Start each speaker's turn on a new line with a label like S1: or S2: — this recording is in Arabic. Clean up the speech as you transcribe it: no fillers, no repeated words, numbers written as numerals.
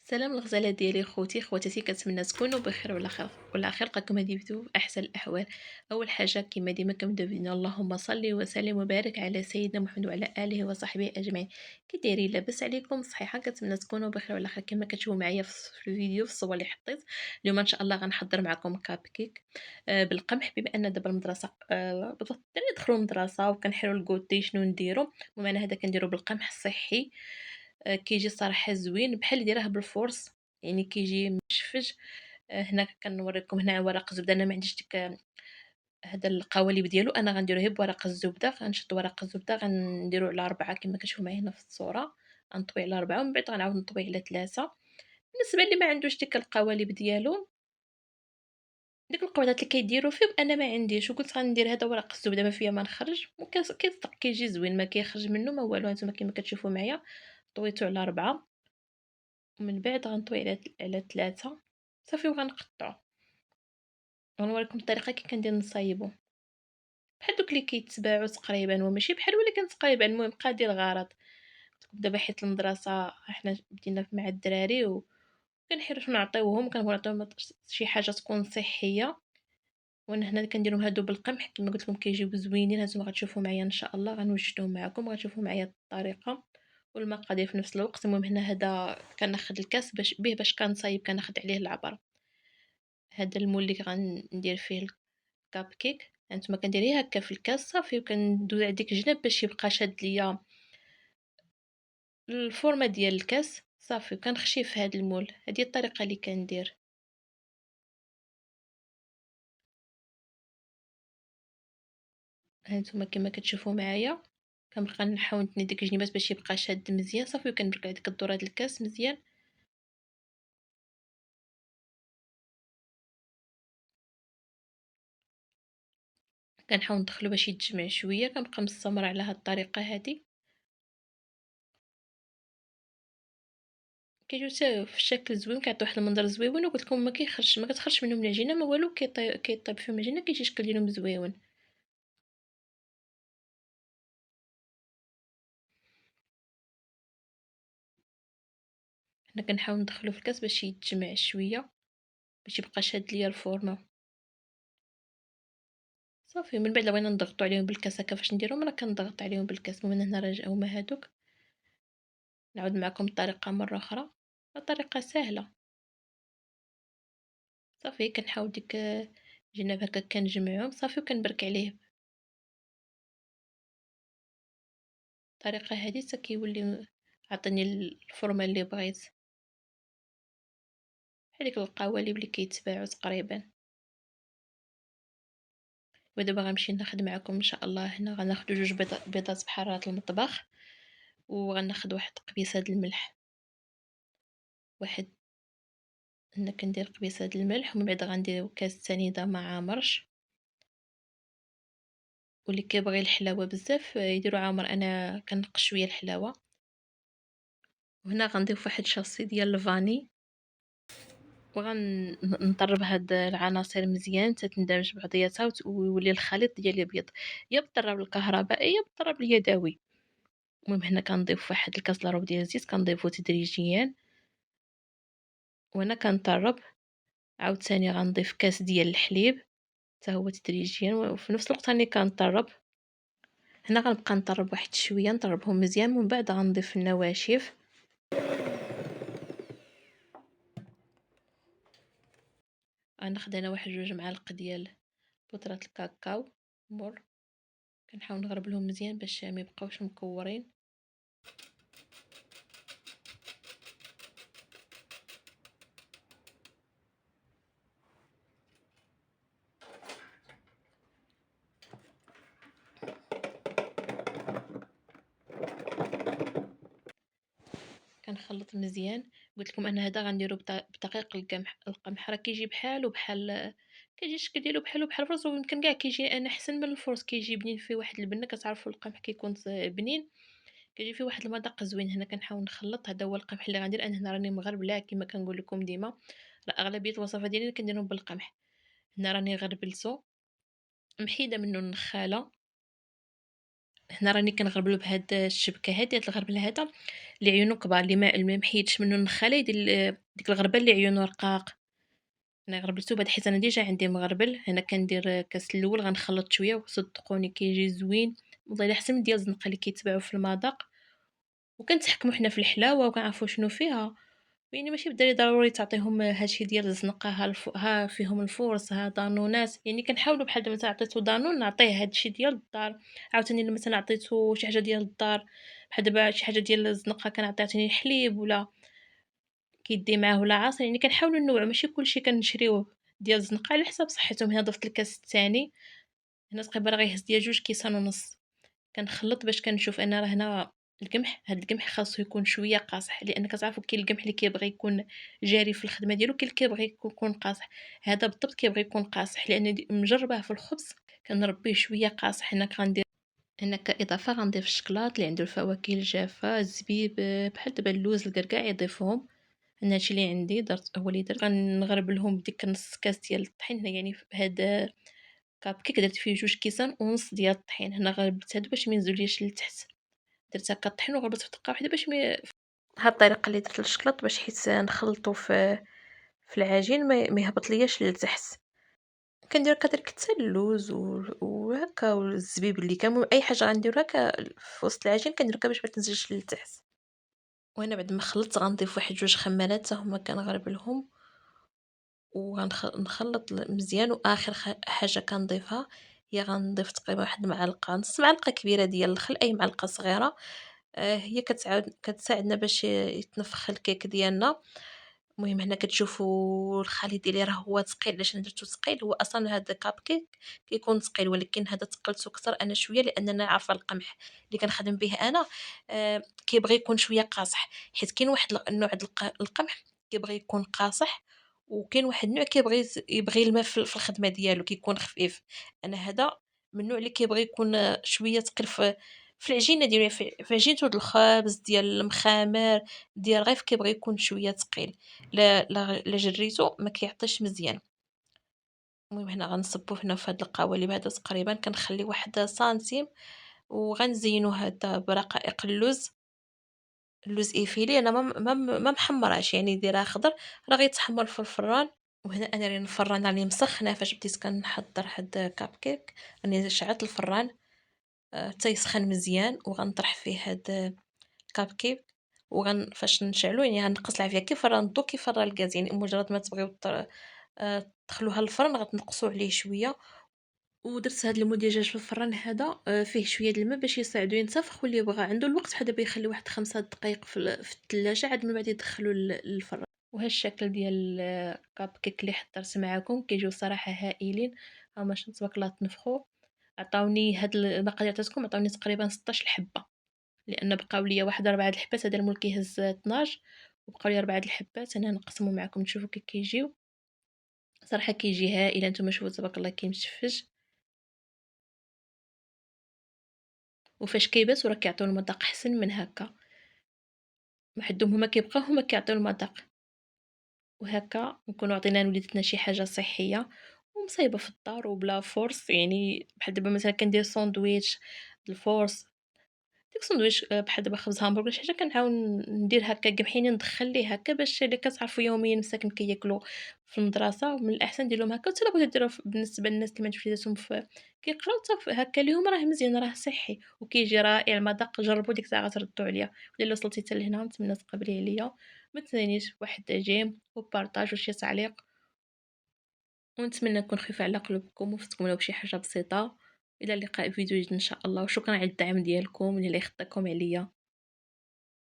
S1: سلام الغزالة ديالي خوتي خواتاتي، كنتمنى تكونوا بخير وعلى خير. لقاكم هذه فيديو في احسن الاحوال. اول حاجه كما ديما كنبدا بنا اللهم صل وسلم وبارك على سيدنا محمد وعلى اله وصحبه اجمعين. كي دايرين؟ لاباس عليكم؟ صحيحه؟ كنتمنى تكونوا بخير وعلى خير. كما كتشوفوا معايا في الفيديو في الصور اللي حطيت اليوم ان شاء الله غنحضر معكم كاب كيك بالقمح. بما ان دابا المدرسه بالضبط الدراري يدخلوا المدرسه وكنحيروا الكوتي شنو نديروا. المهم انا هذا كنديرو بالقمح الصحي. كيجي صراحة زوين بحال اللي دايره بالفورس، يعني كيجي مشفج. هنا كنوريكم هنا ورق الزبده. انا ما عنديش ديك هذا القوالب ديالو، انا غنديرو غير بورق الزبده. غنشد ورق الزبده غنديرو على 4 كما كتشوفوا معايا هنا في الصوره. غنطوي على 4 ومن بعد غنعاود نطوي على 3. بالنسبه اللي ما عندوش ديك القوالب ديالو، ديك القواعد اللي كيديروا فيه، انا ما عنديش وقلت غندير هذا ورق الزبده ما فيها ما نخرج وكيصدق كيجي زوين، ما كيخرج منه ما والو. هانتوما كما كتشوفوا معايا طويتو على 4 ومن بعد غنطوي على 3 صافي وغنقطعو. غنوريكم الطريقه كي كندير نصايبو بحال دوك اللي كيتباعوا تقريبا، وماشي بحال ولكن تقريبا. المهم قادي الغرض. دابا حيت المدرسه حنا بدينا مع الدراري وكنحيروا شنو نعطيوهم، كنبغيو نعطيوهم شي حاجه تكون صحيه. وانا هنا كنديرهم هادو بالقمح كما قلت لكم كيجيو زوينين. هانتوما غتشوفوا معايا ان شاء الله غنوجدهم معكم، غتشوفوا معايا الطريقه والمقادير في نفس الوقت. المهم هنا هذا كناخذ الكاس باش كنصايب كناخذ عليه العبر. هذا المول اللي غندير فيه الكاب كيك. هانتوما كنديريه هكا في الكاس صافي وكندوز على ديك الجناب باش يبقى شاد ليا الفورمه ديال الكاس صافي، وكنخشيه في هذا المول. هذه الطريقه اللي كندير. هانتوما كما كتشوفوا معايا كنبقى نحاول نتني ديك الجنيبات باش يبقى شاد مزيان صافي، وكنبرك على ديك الدور هاد الكاس مزيان. كنحاول ندخلو باش يتجمع شويه. كنبقى مستمره على هاد الطريقه هادي. كيجيو حتى في الشكل زوين، كيعطي واحد المنظر زويون. وقلت لكم ما كتخرجش منهم العجينه ما والو، كيطيب فيهم العجينه كيجي الشكل ديالهم زويون. حنا كنحاول ندخلو في الكاس باش يتجمع شويه باش يبقى شاد ليا الفورمه صافي. من بعد لو بغينا نضغطو عليهم بالكاس هكا فاش نديرهم راه كنضغط عليهم بالكاس. المهم هنا راه هما هادوك. نعاود معكم الطريقه مره اخرى، الطريقه سهله صافي. كنحاول ديك الجناب هكا كنجمعهم صافي وكنبرك عليه. الطريقه هذه حتى كيولي عطيني الفورمه اللي بغيت، بحال ديك القوالب اللي كيتباعوا تقريبا. ودابا غنمشي ناخد معكم ان شاء الله. هنا غناخدو جوج بيضات بحرارة المطبخ، وغناخد واحد قبيصه د الملح. واحد هنا كندير قبيصه د الملح، ومن بعد غندير كاس سنيده مع مرش. واللي كيبغي الحلاوه بزاف يديروا عامر، انا كنقص شويه الحلاوه. وهنا غنضيف واحد شاصي ديال الفاني، وغنطرب هاد العناصر مزيان حتى تندمج بعضياتها ويولي الخليط ديالي ابيض. يا بالطراب الكهربائي يا بالطراب اليدوي. المهم هنا كنضيف واحد الكاس لاروب ديال الزيت كنضيفو تدريجيا وانا كنطرب. عاوتاني غنضيف كاس ديال الحليب حتى هو تدريجيا، وفي نفس الوقت راني كنطرب. هنا غنبقى نطرب واحد شويه نطربهم مزيان، ومن بعد غنضيف النواشف. غناخد انا واحد جوج معالق ديال بودره الكاكاو مر. كنحاول نغربلهم مزيان باش ما يبقاوش مكورين. كنخلط مزيان. قلت لكم انا هذا غنديرو بدقيق القمح راه كيجي بحالو بحال، كيجي الشكل ديالو بحالو بحال الفرص. ويمكن كاع كيجي انا احسن من الفرص، كيجي بنين فيه واحد البنه. كتعرفوا القمح كيكون بنين، كيجي فيه واحد المذاق زوين. هنا كنحاول نخلط. هذا هو القمح اللي غندير. انا هنا راني مغربله كما كنقول لكم ديما، راه اغلبيه الوصفات ديالي كنديرهم بالقمح. هنا راني غربلتو محيده منه النخاله. هنا راني كنغربلو بهاد الشبكة هادي، هاد الغربل هذا اللي عيونو كبار، اللي ما محيدش منو النخالة يدير ديك الغربة اللي عيونو رقاق. أنا غربلتو بعد حيت أنا ديجا عندي مغربل. هنا كندير كاس الأول غنخلط شوية وصدقوني كيجي زوين، والله إلا أحسن من ديال الزنقة اللي كيتباعو في المذاق. وكنتحكمو حنا في الحلاوة وكنعرفو شنو فيها، يعني ماشي بالدراري ضروري تعطيهم هادشي ديال الزنقة، ها فيهم الفورص، ها دانونات، يعني كنحاولوا بحال دابا مثلا عطيتو دانون نعطيه هادشي ديال الدار. عاوتاني إلا مثلا عطيتو شي حاجة ديال الدار، بحال دابا شي حاجة ديال الزنقة كنعطيه عاوتاني حليب ولا كيدي معاه ولا عصير، يعني كنحاولوا نوعوا ماشي كلشي كنشريوه ديال الزنقة على حساب صحتهم. هنا ضفت الكاس الثاني، هنا تقريبا راه يهز ليا 2 كيسان ونص. كنخلط باش كنشوف أنا راه هنا القمح، هاد القمح خاصو يكون شوية قاصح، لأن كتعرفوا كاين القمح اللي كيبغي يكون جاري في الخدمة ديالو، كاين اللي كيبغي يكون قاصح. هذا بالضبط كيبغي يكون قاصح لأن مجرباه في الخبز كنربيه شوية قاصح. هنا غندير، هنا كإضافة غنضيف الشكلاط اللي عنده الفواكه الجافة، الزبيب، بحال دابا اللوز، الكركاع يضيفهم. أنا هادشي اللي عندي درت، هو اللي درت. غنغربلهم بديك نص كاس ديال الطحين. هنا يعني هاد كاب كيك درت فيه 2 كيسان ونص ديال الطحين. هنا غربلت هادو باش مينزلوليش لتحت، درت هكا الطحين وغربت في دقة واحدة باش هاد الطريقة اللي درت الشكلاط باش حيت نخلطو في العجين ما يهبطلياش لتحت. كندير كذلك حتى اللوز وهكا والزبيب اللي كان، المهم أي حاجة غنديرو هكا في وسط العجين كندير هكا باش ما تنزلش لتحت. وأنا بعد ما خلطت غنضيف واحد 2 خمارات حتى هما كنغربلهم نخلّط مزيان. وآخر حاجة كنضيفها هي غنضيف تقريبا واحد المعلقة، نص معلقة كبيرة ديال الخل، أي معلقة صغيرة. هي كتساعدنا باش يتنفخ الكيك ديالنا. المهم هنا كتشوفوا الخليط ديالي راه هو ثقيل. علاش أنا درتو ثقيل؟ هو أصلًا هاد الكاب كيك كيكون ثقيل، ولكن هذا تقلتو أكتر أنا شوية لأننا عارفة القمح اللي كنخدم به أنا كيبغي يكون شوية قاصح، حيت كاين واحد النوع د القمح كيبغي يكون قاصح، وكاين واحد النوع كيبغي يبغي الماء في الخدمة ديالو كيكون خفيف. أنا هذا من النوع اللي كيبغي يكون شوية ثقيل في العجينة ديالو، في عجينته د الخبز ديال المخامر ديال الرغيف كيبغي يكون شوية ثقيل. لا جريتو ما كيعطيش مزيان. المهم هنا غنصبوه هنا في هاد القوالب هذا تقريبا كنخلي واحد سنتيم، وغنزينو هذا برقائق اللوز، اللوز إيفيلي. أنا ما محمراش يعني دايراه خضر، راه غيتحمر في الفران. وهنا أنا راني الفران راني مسخناه فاش بديت كنحضر هاد كاب كيك. راني شعلت الفران حتى يسخن مزيان، وغنطرح فيه هاد كاب كيك. فاش نشعلو يعني غنقص العافية كيف راه الضو كيف راه الغاز، يعني مجرد ما تبغيو تدخلوها للفرن غتنقصوا عليه شوية. ودرت هاد المدجاج في الفران هذا فيه شوية د الماء باش يساعدو ينتفخ، واللي بغى عنده الوقت بحال دابا يخلي واحد 5 دقايق في الثلاجة عاد من بعد يدخلو للفران. وهاد الشكل ديال كاب كيك اللي حضرت معاكم كيجيو صراحة هائلين. هاهما تبارك الله تنفخوا. عطاوني هاد المقادير عطيتكم، عطاوني تقريبا 16 حبة، لأن بقاو ليا واحد 4 د الحبات. هذا المول كيهز 12 وبقاو لي 4 د الحبات. أنا نقسمو معاكم تشوفوا كي كيجيو. صراحة كيجي هائل، نتوما شوفوا تبارك الله كيمشفج. وفاش كيباتوا راه كيعطيو المذاق أحسن من هكا، وحدهم هما كيبقاو هما كيعطيو المذاق. وهكا نكونوا عطينا لوليداتنا شي حاجة صحية ومصايبة في الدار وبلا فورس. يعني بحال دابا مثلا كندير ساندويتش الفورس، ديك الساندويتش بحال دابا خبز همبرغر شي حاجة كنعاون ندير هكا قمحيني ندخل ليه هكا باش اللي كتعرفوا يوميا المساكن كياكلوا في المدرسة، من الأحسن دير لهم هكا. وحتى إلا بغيتو ديروه بالنسبة للناس اللي ما عندهمش وليداتهم كيقراو حتى هكا ليهم راه مزيان، راه صحي وكيجي رائع المذاق. جربوا ديك الساعة غتردوا عليا. وإلا وصلتي حتى لهنا نتمنى تقبلي عليا، ما تنسانيش بواحد جيم وبارطاج وشي تعليق، ونتمنى نكون خفيفة على قلوبكم وفتكم ولو بشي حاجة بسيطة. إلى اللقاء في فيديو جديد إن شاء الله، وشكرا على الدعم ديالكم اللي يخطيكم عليا.